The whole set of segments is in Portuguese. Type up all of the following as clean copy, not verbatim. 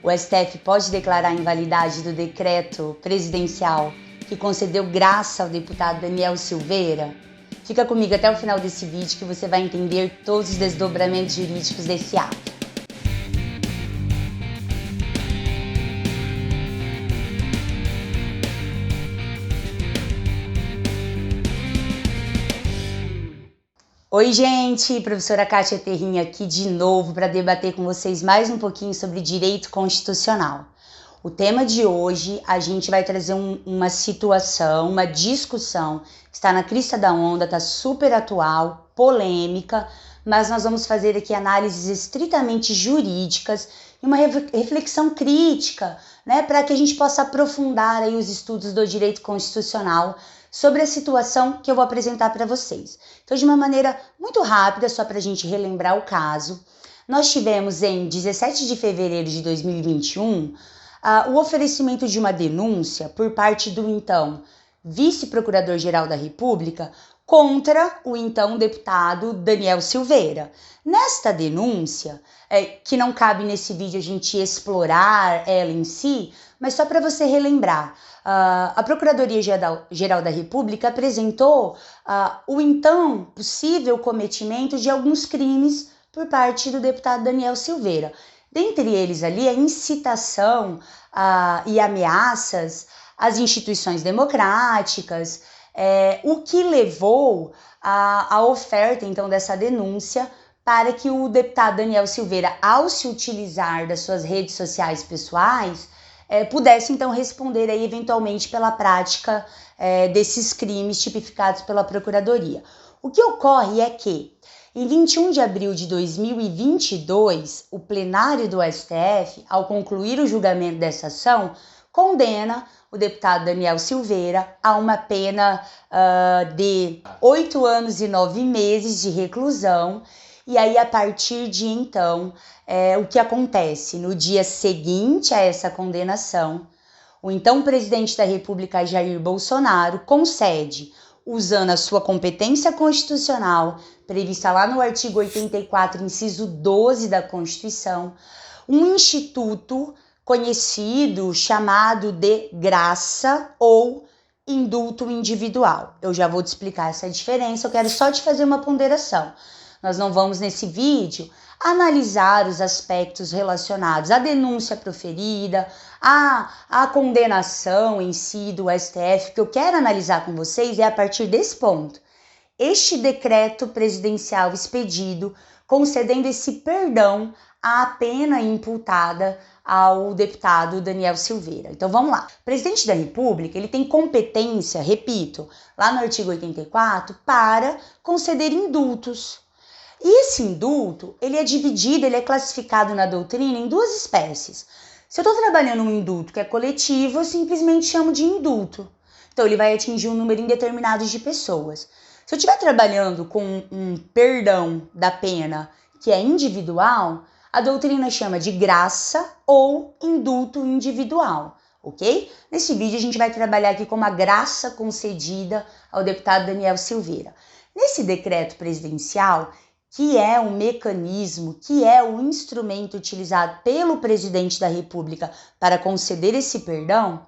o STF pode declarar a invalidade do decreto presidencial que concedeu graça ao deputado Daniel Silveira? Fica comigo até o final desse vídeo que você vai entender todos os desdobramentos jurídicos desse ato. Oi gente, professora Kátia Terrinha aqui de novo para debater com vocês mais um pouquinho sobre direito constitucional. O tema de hoje a gente vai trazer uma situação, uma discussão que está na crista da onda, está super atual, polêmica, mas nós vamos fazer aqui análises estritamente jurídicas e uma reflexão crítica, né, para que a gente possa aprofundar aí os estudos do direito constitucional sobre a situação que eu vou apresentar para vocês. Então, de uma maneira muito rápida, só para a gente relembrar o caso, nós tivemos em 17 de fevereiro de 2021 o oferecimento de uma denúncia por parte do então vice-procurador-geral da República contra o então deputado Daniel Silveira. Nesta denúncia, que não cabe nesse vídeo a gente explorar ela em si, mas só para você relembrar, a Procuradoria-Geral da República apresentou o então possível cometimento de alguns crimes por parte do deputado Daniel Silveira. Dentre eles ali a incitação e ameaças às instituições democráticas, o que levou à oferta então dessa denúncia para que o deputado Daniel Silveira, ao se utilizar das suas redes sociais pessoais, pudesse então responder aí eventualmente pela prática desses crimes tipificados pela Procuradoria. O que ocorre é que em 21 de abril de 2022, o plenário do STF, ao concluir o julgamento dessa ação, condena o deputado Daniel Silveira a uma pena de 8 anos e 9 meses de reclusão. E aí, a partir de então, o que acontece? No dia seguinte a essa condenação, o então presidente da República, Jair Bolsonaro, concede, usando a sua competência constitucional, prevista lá no artigo 84, inciso 12 da Constituição, um instituto conhecido, chamado de graça ou indulto individual. Eu já vou te explicar essa diferença, eu quero só te fazer uma ponderação. Nós não vamos, nesse vídeo, analisar os aspectos relacionados à denúncia proferida, à condenação em si do STF. O que eu quero analisar com vocês é a partir desse ponto. Este decreto presidencial expedido, concedendo esse perdão à pena imputada ao deputado Daniel Silveira. Então vamos lá. O presidente da República, ele tem competência, repito, lá no artigo 84, para conceder indultos. E esse indulto, ele é dividido, ele é classificado na doutrina em duas espécies. Se eu estou trabalhando um indulto que é coletivo, eu simplesmente chamo de indulto. Então, ele vai atingir um número indeterminado de pessoas. Se eu estiver trabalhando com um perdão da pena que é individual, a doutrina chama de graça ou indulto individual, ok? Nesse vídeo, a gente vai trabalhar aqui com uma graça concedida ao deputado Daniel Silveira. Nesse decreto presidencial, que é o mecanismo, que é o instrumento utilizado pelo presidente da República para conceder esse perdão,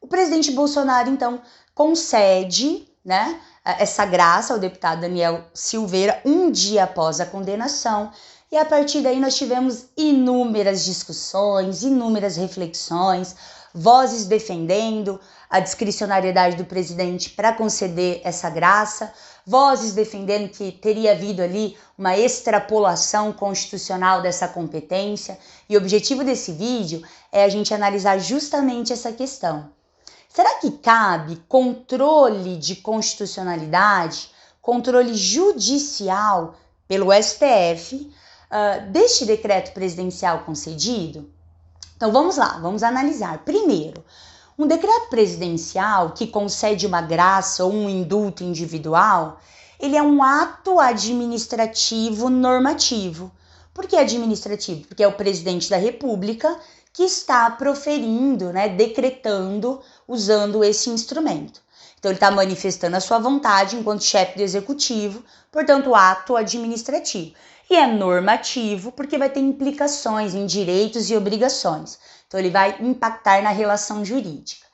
o presidente Bolsonaro, então, concede, né, essa graça ao deputado Daniel Silveira um dia após a condenação, e a partir daí nós tivemos inúmeras discussões, inúmeras reflexões, vozes defendendo a discricionariedade do presidente para conceder essa graça, vozes defendendo que teria havido ali uma extrapolação constitucional dessa competência. E o objetivo desse vídeo é a gente analisar justamente essa questão. Será que cabe controle de constitucionalidade, controle judicial pelo STF deste decreto presidencial concedido? Então vamos lá, vamos analisar. Primeiro, um decreto presidencial que concede uma graça ou um indulto individual, ele é um ato administrativo normativo. Por que administrativo? Porque é o presidente da República que está proferindo, né, decretando, usando esse instrumento. Então, ele está manifestando a sua vontade enquanto chefe do executivo, portanto, ato administrativo. E é normativo porque vai ter implicações em direitos e obrigações. Então, ele vai impactar na relação jurídica.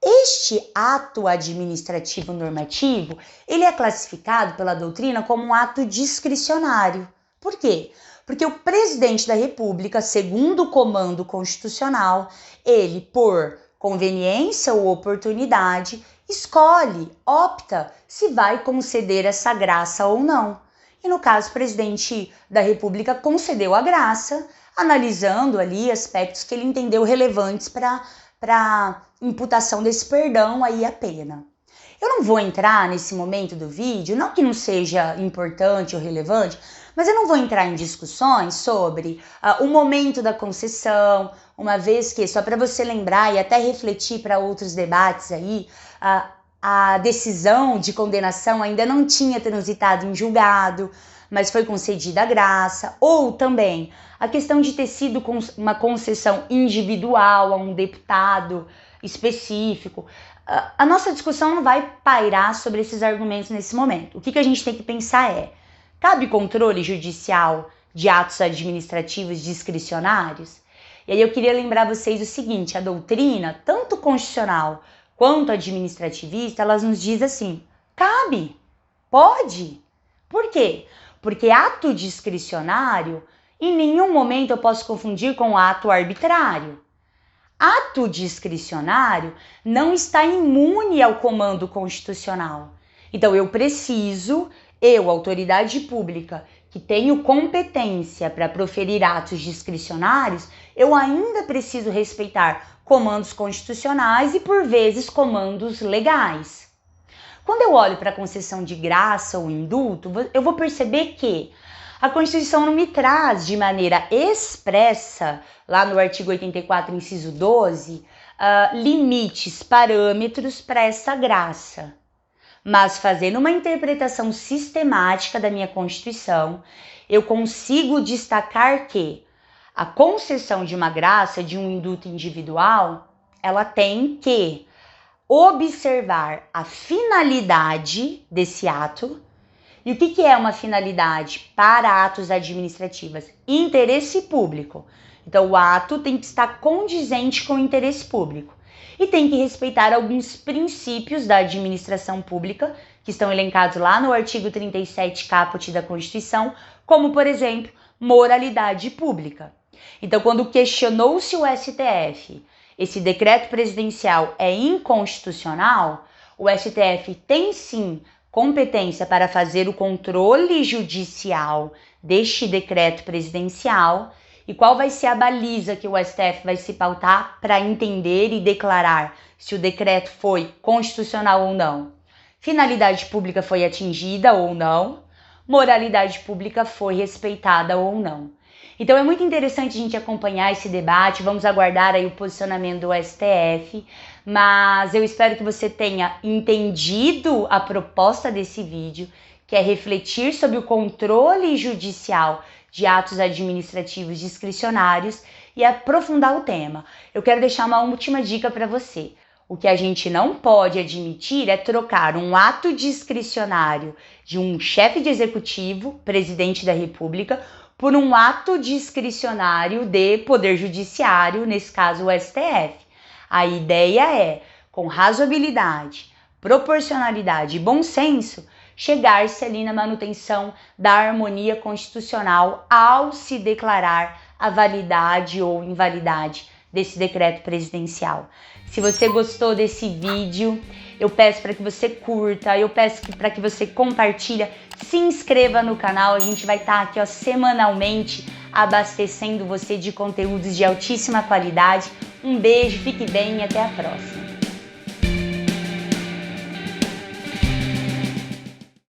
Este ato administrativo normativo, ele é classificado pela doutrina como um ato discricionário. Por quê? Porque o presidente da República, segundo o comando constitucional, ele, por conveniência ou oportunidade, escolhe, opta se vai conceder essa graça ou não. E no caso, o presidente da República concedeu a graça, analisando ali aspectos que ele entendeu relevantes para imputação desse perdão aí à pena. Eu não vou entrar nesse momento do vídeo, não que não seja importante ou relevante, mas eu não vou entrar em discussões sobre o momento da concessão, uma vez que, só para você lembrar e até refletir para outros debates aí, a decisão de condenação ainda não tinha transitado em julgado, mas foi concedida a graça, ou também a questão de ter sido uma concessão individual a um deputado específico. A nossa discussão não vai pairar sobre esses argumentos nesse momento. O que a gente tem que pensar é: cabe controle judicial de atos administrativos discricionários? E aí eu queria lembrar vocês o seguinte: a doutrina, tanto constitucional quanto administrativista, elas nos diz assim: cabe, pode. Por quê? Porque ato discricionário, em nenhum momento eu posso confundir com ato arbitrário. Ato discricionário não está imune ao comando constitucional. Então eu preciso, autoridade pública, que tenho competência para proferir atos discricionários, eu ainda preciso respeitar comandos constitucionais e, por vezes, comandos legais. Quando eu olho para a concessão de graça ou indulto, eu vou perceber que a Constituição não me traz de maneira expressa, lá no artigo 84, inciso 12, limites, parâmetros para essa graça. Mas fazendo uma interpretação sistemática da minha Constituição, eu consigo destacar que a concessão de uma graça, de um indulto individual, ela tem que observar a finalidade desse ato. E o que é uma finalidade para atos administrativos? Interesse público. Então, o ato tem que estar condizente com o interesse público. E tem que respeitar alguns princípios da administração pública, que estão elencados lá no artigo 37 caput da Constituição, como, por exemplo, moralidade pública. Então, quando questionou-se o STF, esse decreto presidencial é inconstitucional, o STF tem sim competência para fazer o controle judicial deste decreto presidencial. E qual vai ser a baliza que o STF vai se pautar para entender e declarar se o decreto foi constitucional ou não? Finalidade pública foi atingida ou não? Moralidade pública foi respeitada ou não? Então é muito interessante a gente acompanhar esse debate, vamos aguardar aí o posicionamento do STF, mas eu espero que você tenha entendido a proposta desse vídeo, que é refletir sobre o controle judicial de atos administrativos discricionários e aprofundar o tema. Eu quero deixar uma última dica para você. O que a gente não pode admitir é trocar um ato discricionário de um chefe de executivo, presidente da República, por um ato discricionário de poder judiciário, nesse caso o STF. A ideia é, com razoabilidade, proporcionalidade e bom senso, chegar-se ali na manutenção da harmonia constitucional ao se declarar a validade ou invalidade desse decreto presidencial. Se você gostou desse vídeo, eu peço para que você curta, eu peço para que você compartilhe, se inscreva no canal, a gente vai estar aqui semanalmente abastecendo você de conteúdos de altíssima qualidade. Um beijo, fique bem e até a próxima.